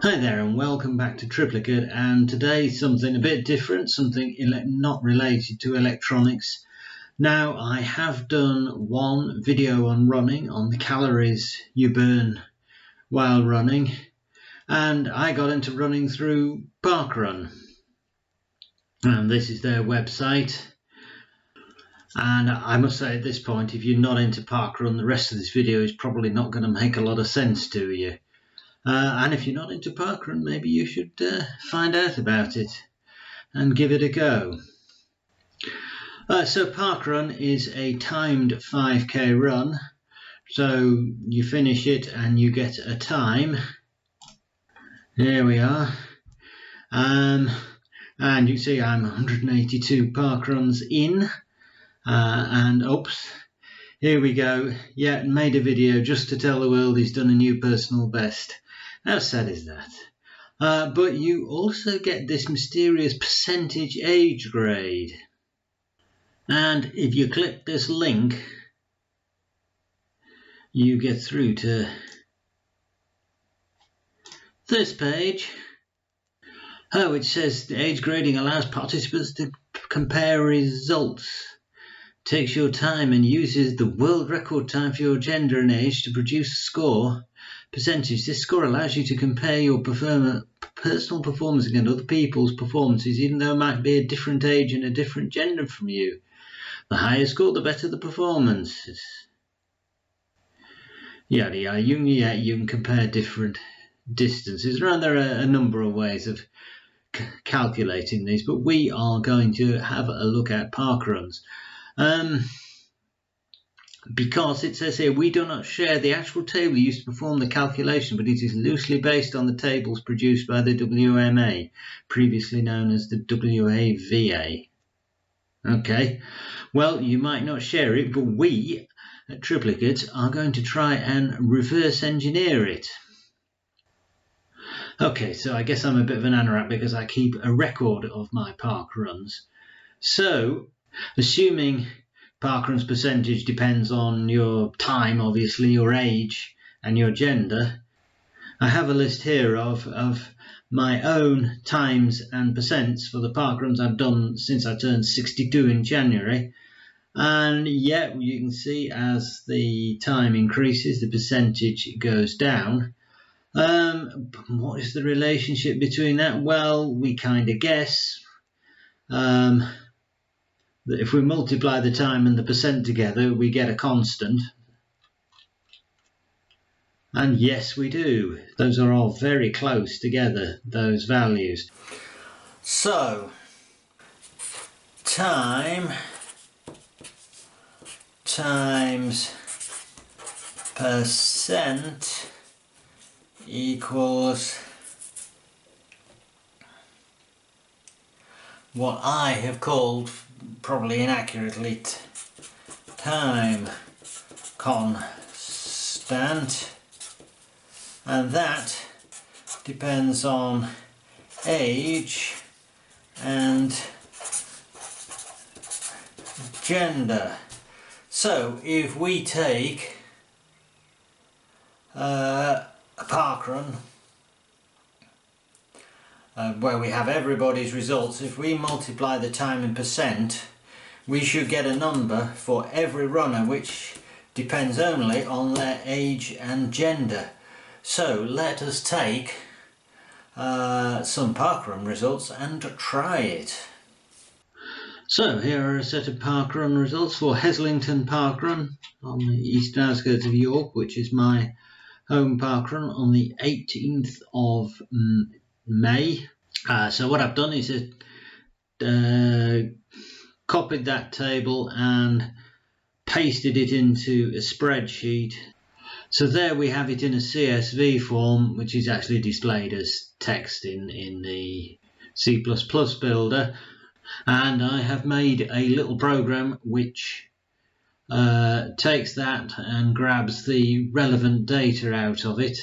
Hi there and welcome back to Triplicate, and today something a bit different, something not related to electronics. Now, I have done one video on running, on the calories you burn while running, and I got into running through Parkrun, and this is their website. And I must say at this point, if you're not into Parkrun, the rest of this video is probably not going to make a lot of sense to you. And if you're not into Parkrun, maybe you should find out about it and give it a go. So Parkrun is a timed 5k run. So you finish it and you get a time. There we are. And you see I'm 182 Parkruns in. And oops, here we go. Yeah, made a video just to tell the world he's done a new personal best. How sad is that? But you also get this mysterious percentage age grade. And if you click this link, you get through to this page, which says the age grading allows participants to compare results. Takes your time and uses the world record time for your gender and age to produce a score. Percentage. This score allows you to compare your personal performance against other people's performances, even though it might be a different age and a different gender from you. The higher score, the better the performance. Yada yada. You can compare different distances. There are a number of ways of calculating these, but we are going to have a look at parkruns. Because it says here, we do not share the actual table used to perform the calculation, but it is loosely based on the tables produced by the WMA, previously known as the WAVA. Okay, well, you might not share it, but we at Triplicate are going to try and reverse engineer it. Okay, so I guess I'm a bit of an anorak because I keep a record of my park runs. So, assuming Parkrun's percentage depends on your time, obviously, your age and your gender, I have a list here of my own times and percents for the parkruns I've done since I turned 62 in January. And yeah, you can see as the time increases, the percentage goes down. What is the relationship between that? Well, we kind of guess. That if we multiply the time and the percent together, we get a constant. And yes, we do. Those are all very close together, those values. So, time times percent equals what I have called, probably inaccurately, time constant, and that depends on age and gender. So if we take a parkrun where we have everybody's results, if we multiply the time in percent, we should get a number for every runner which depends only on their age and gender. So let us take some parkrun results and try it. So here are a set of parkrun results for Heslington Parkrun on the eastern outskirts of York, which is my home parkrun, on the 18th of May. So what I've done is copied that table and pasted it into a spreadsheet. So there we have it in a CSV form, which is actually displayed as text in the C++ builder. And I have made a little program which takes that and grabs the relevant data out of it.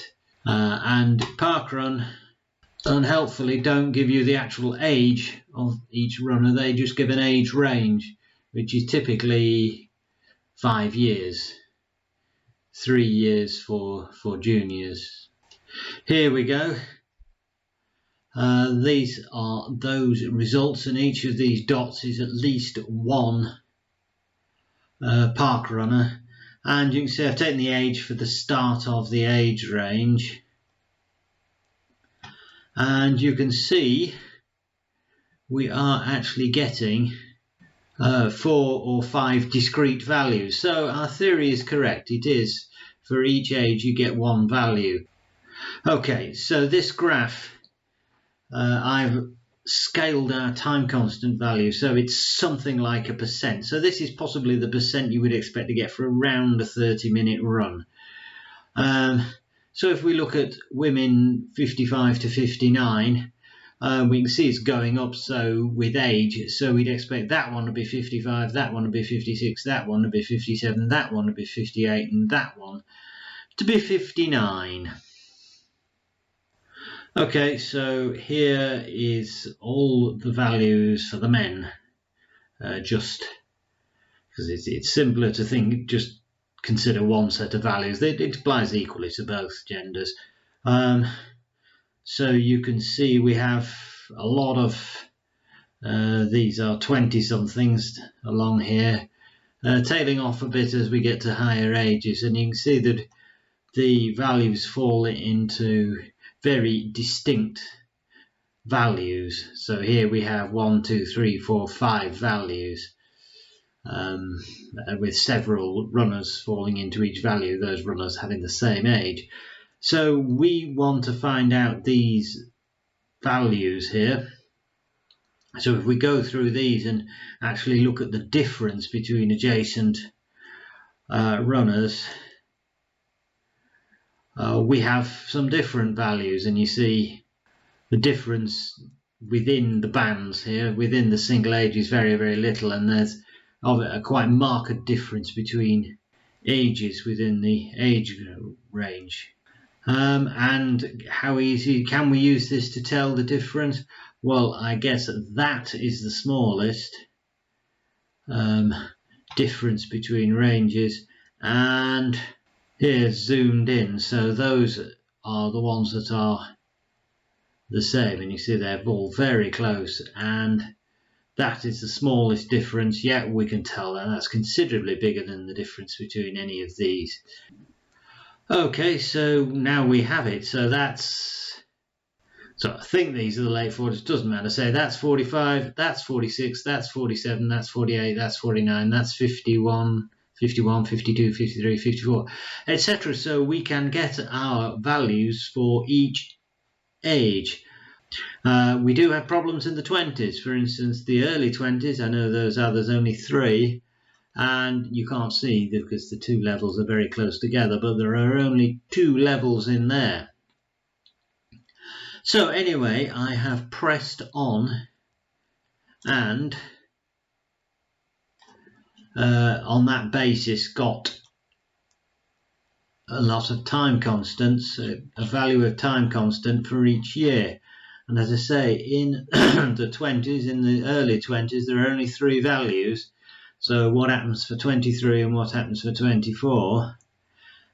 And Parkrun unhelpfully don't give you the actual age of each runner. They just give an age range, which is typically 5 years, 3 years for juniors. Here we go. These are those results, and each of these dots is at least one park runner. And you can see I've taken the age for the start of the age range, and you can see we are actually getting 4 or 5 discrete values. So our theory is correct. It is for each age you get one value. Okay, so this graph, I've scaled our time constant value, so it's something like a percent. So this is possibly the percent you would expect to get for around a 30-minute run. So if we look at women 55 to 59, we can see it's going up, so with age, so we'd expect that one to be 55, that one to be 56, that one to be 57, that one to be 58, and that one to be 59. Okay, so here is all the values for the men, just because it's simpler to think, just consider one set of values. It applies equally to both genders. So you can see we have a lot of, these are 20-somethings along here, tailing off a bit as we get to higher ages, and you can see that the values fall into very distinct values. So here we have 1, 2, 3, 4, 5 values, with several runners falling into each value, those runners having the same age. So we want to find out these values here. So if we go through these and actually look at the difference between adjacent runners, we have some different values, and you see the difference within the bands here, within the single age, is very, very little, and there's a quite marked difference between ages within the age range. And how easy can we use this to tell the difference? Well, I guess that is the smallest difference between ranges, and here's zoomed in, so those are the ones that are the same, and you see they're all very close, and that is the smallest difference, yet we can tell that that's considerably bigger than the difference between any of these. Okay, so now we have it. So I think these are the late 40s, doesn't matter. Say that's 45, that's 46, that's 47, that's 48, that's 49, that's 51, 51, 52, 53, 54, etc. So we can get our values for each age. We do have problems in the 20s. For instance, the early 20s, I know there's only 3. And you can't see because the 2 levels are very close together, but there are only 2 levels in there. So anyway, I have pressed on, and on that basis got a lot of time constants, a value of time constant for each year. And as I say, in the 20s, in the early 20s, there are only 3 values. So what happens for 23 and what happens for 24?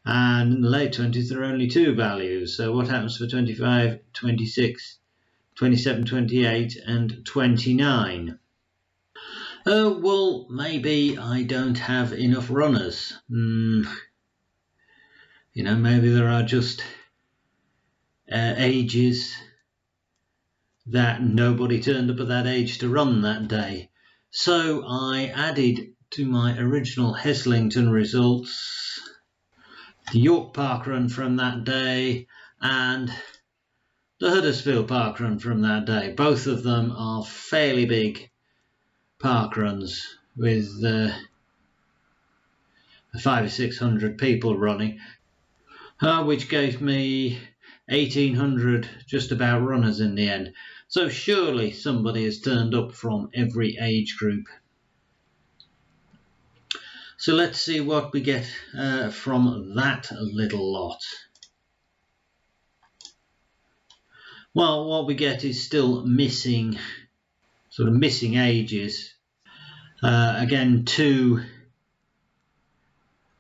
And in the late 20s, there are only 2 values. So what happens for 25, 26, 27, 28, and 29? Well, maybe I don't have enough runners. Maybe there are just ages that nobody turned up at that age to run that day. So I added to my original Heslington results the York Parkrun from that day and the Huddersfield Parkrun from that day. Both of them are fairly big parkruns with 500 or 600 people running, which gave me 1,800 just about runners in the end. So surely somebody has turned up from every age group. So let's see what we get from that little lot. Well, what we get is still missing, sort of missing ages. Again, 2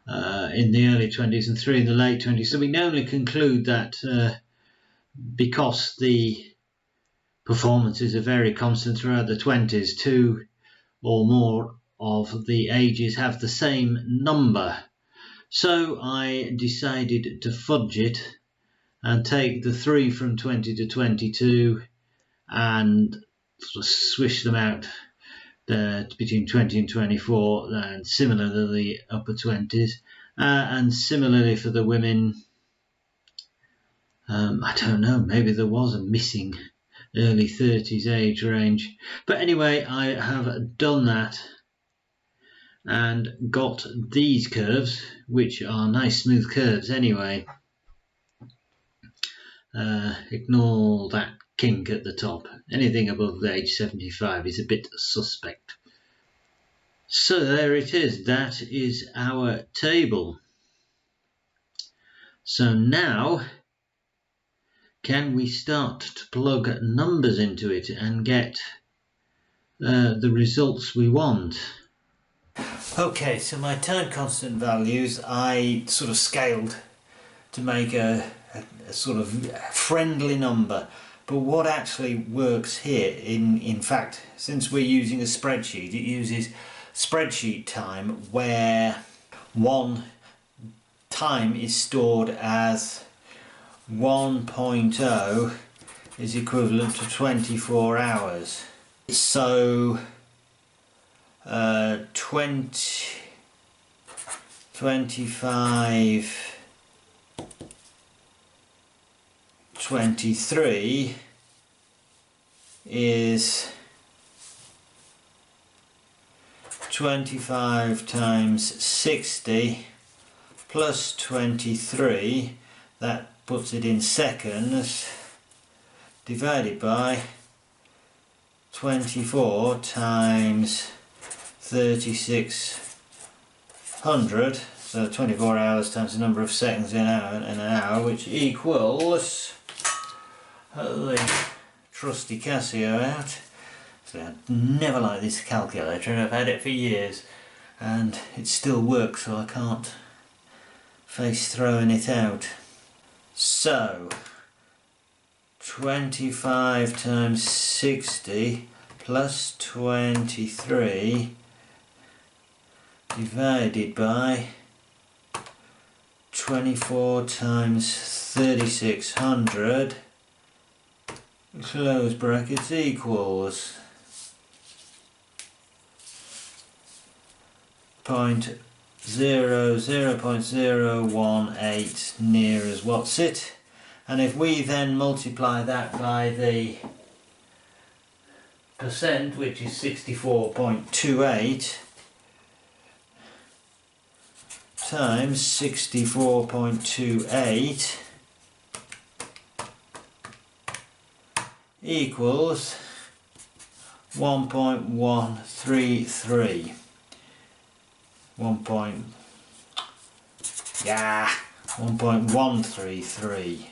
in the early 20s and 3 in the late 20s. So we can only conclude that because the performances are very constant throughout the 20s, 2 or more of the ages have the same number. So I decided to fudge it and take the 3 from 20 to 22 and sort of swish them out between 20 and 24, and similar to the upper 20s, and similarly for the women. I don't know, maybe there was a missing early 30s age range, but anyway, I have done that and got these curves, which are nice smooth curves anyway. Ignore that kink at the top. Anything above age 75 is a bit suspect. So there it is. That is our table. So now, can we start to plug numbers into it and get the results we want? Okay, so my time constant values I sort of scaled to make a sort of friendly number, but what actually works here, in fact, since we're using a spreadsheet, it uses spreadsheet time, where one time is stored as 1.0 is equivalent to 24 hours. So 25 23 is 25 times 60 plus 23, that puts it in seconds, divided by 24 times 3600, so 24 hours times the number of seconds in an hour, which equals the trusty Casio out. So I never liked this calculator, and I've had it for years and it still works, so I can't face throwing it out. So 25 times 60 plus 23 divided by 24 times 3600, close brackets, equals 0.0.018 near as what's it. And if we then multiply that by the percent, which is 64.28, times 64.28 equals 1.133. 1.133,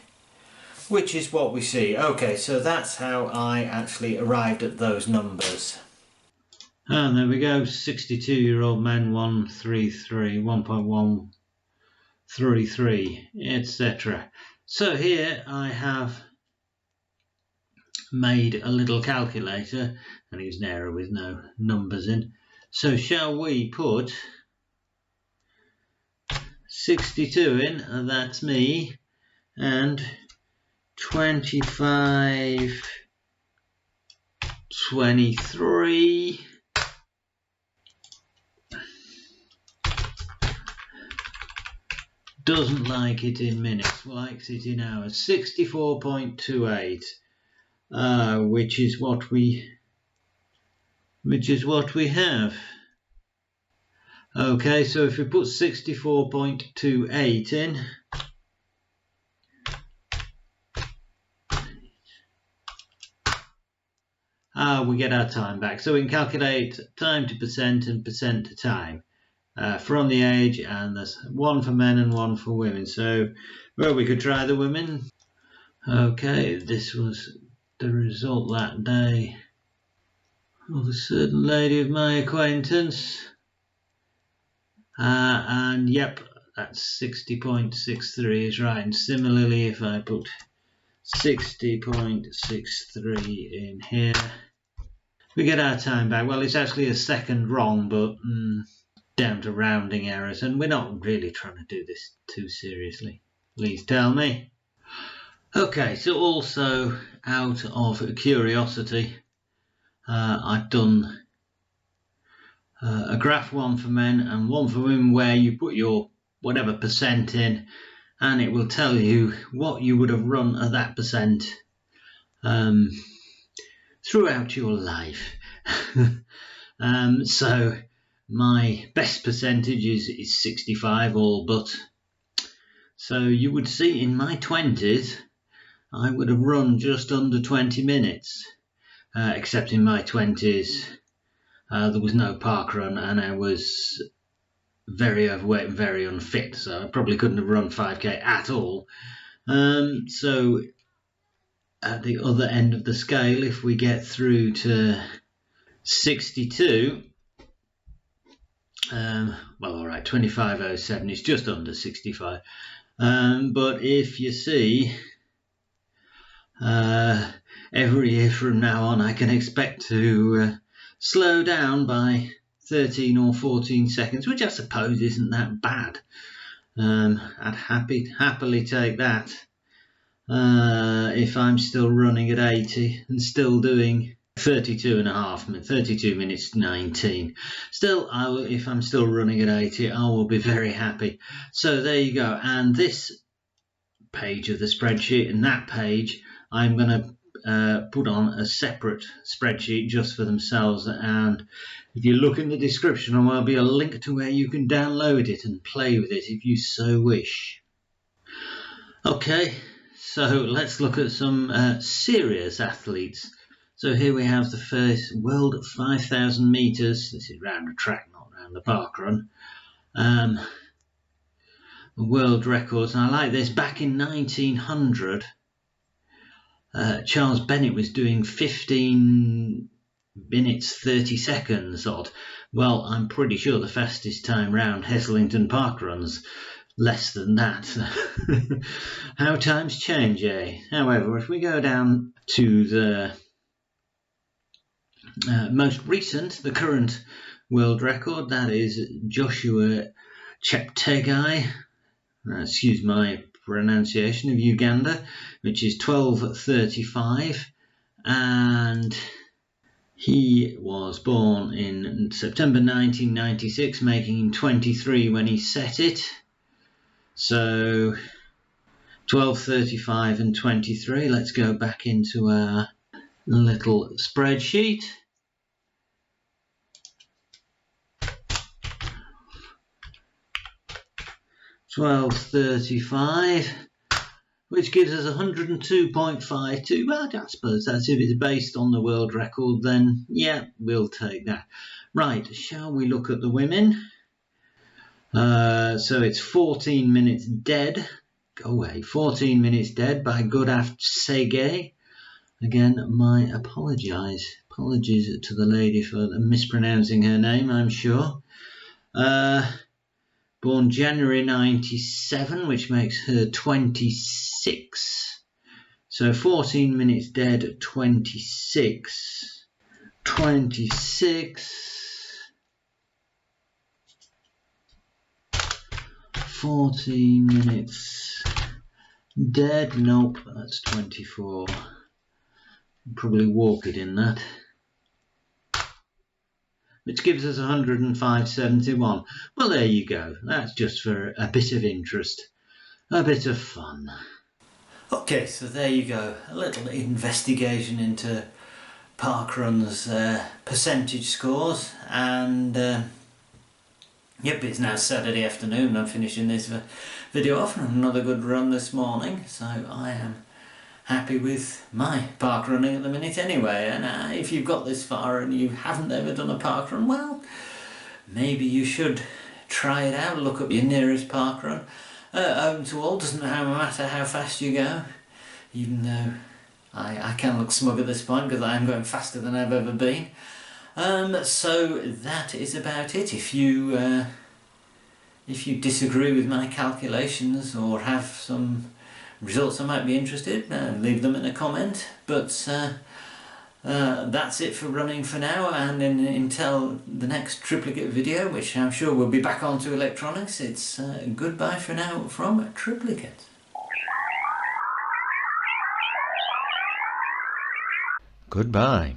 which is what we see. Okay, so that's how I actually arrived at those numbers. And there we go, 62-year-old man 133, 1.133, etc. So here I have made a little calculator, and use an error with no numbers in. So shall we put 62 in, and that's me, and 25, 23, doesn't like it in minutes, likes it in hours, 64.28, which is what we have. Okay, so if we put 64.28 in, we get our time back. So we can calculate time to percent and percent to time from the age, and there's one for men and one for women. So, well, we could try the women. Okay, this was the result that day of a certain lady of my acquaintance. And yep, that's 60.63 is right. And similarly, if I put 60.63 in here, we get our time back. Well, it's actually a second wrong, but down to rounding errors, and we're not really trying to do this too seriously. Please tell me. Okay, so also out of curiosity, I've done a graph, one for men and one for women, where you put your whatever percent in and it will tell you what you would have run at that percent throughout your life. So my best percentage is 65 all but. So you would see in my 20s I would have run just under 20 minutes, except in my 20s there was no parkrun and I was very overweight and very unfit, so I probably couldn't have run 5k at all. So at the other end of the scale, if we get through to 62, well, all right, 25:07 is just under 65. But if you see, every year from now on, I can expect to slow down by 13 or 14 seconds, which I suppose isn't that bad. I'd happily take that if I'm still running at 80 and still doing 32 minutes 19. Still, if I'm still running at 80, I will be very happy. So there you go. And this page of the spreadsheet and that page, I'm going to put on a separate spreadsheet just for themselves, and if you look in the description there'll be a link to where you can download it and play with it if you so wish. Okay, so let's look at some serious athletes. So here we have the first world 5,000 meters. This is round the track, not round the parkrun. World records, and I like this. Back in 1900, Charles Bennett was doing 15 minutes 30 seconds odd. Well, I'm pretty sure the fastest time round Heslington Parkrun's less than that. How times change, eh? However, if we go down to the most recent, the current world record, that is Joshua Cheptegei, excuse my pronunciation, of Uganda, which is 12:35, and he was born in September 1996, making him 23 when he set it. So 12:35 and 23. Let's go back into our little spreadsheet. $12:35, which gives us 102.52. But I suppose that's if it's based on the world record, then yeah, we'll take that. Right, shall we look at the women? So it's 14 minutes dead. Go away. 14 minutes dead by Godaf Cagey. Again, my apologies to the lady for mispronouncing her name, I'm sure. Born January 97, which makes her 26. So 14 minutes dead at 26. 14 minutes dead. Nope, that's 24. Probably walk it in that. Which gives us 105.71. Well, there you go. That's just for a bit of interest, a bit of fun. Okay, so there you go. A little investigation into Parkrun's percentage scores, and yep, it's now Saturday afternoon. I'm finishing this video off, and another good run this morning. So I am happy with my park running at the minute anyway. And if you've got this far and you haven't ever done a park run, well, maybe you should try it out. Look up your nearest park run. Open to all, doesn't matter how fast you go, even though I can look smug at this point because I am going faster than I've ever been. So that is about it. If you disagree with my calculations or have some results I might be interested, leave them in a comment. But that's it for running for now, and until the next triplicate video, which I'm sure we'll be back onto electronics, it's goodbye for now from Triplicate. Goodbye.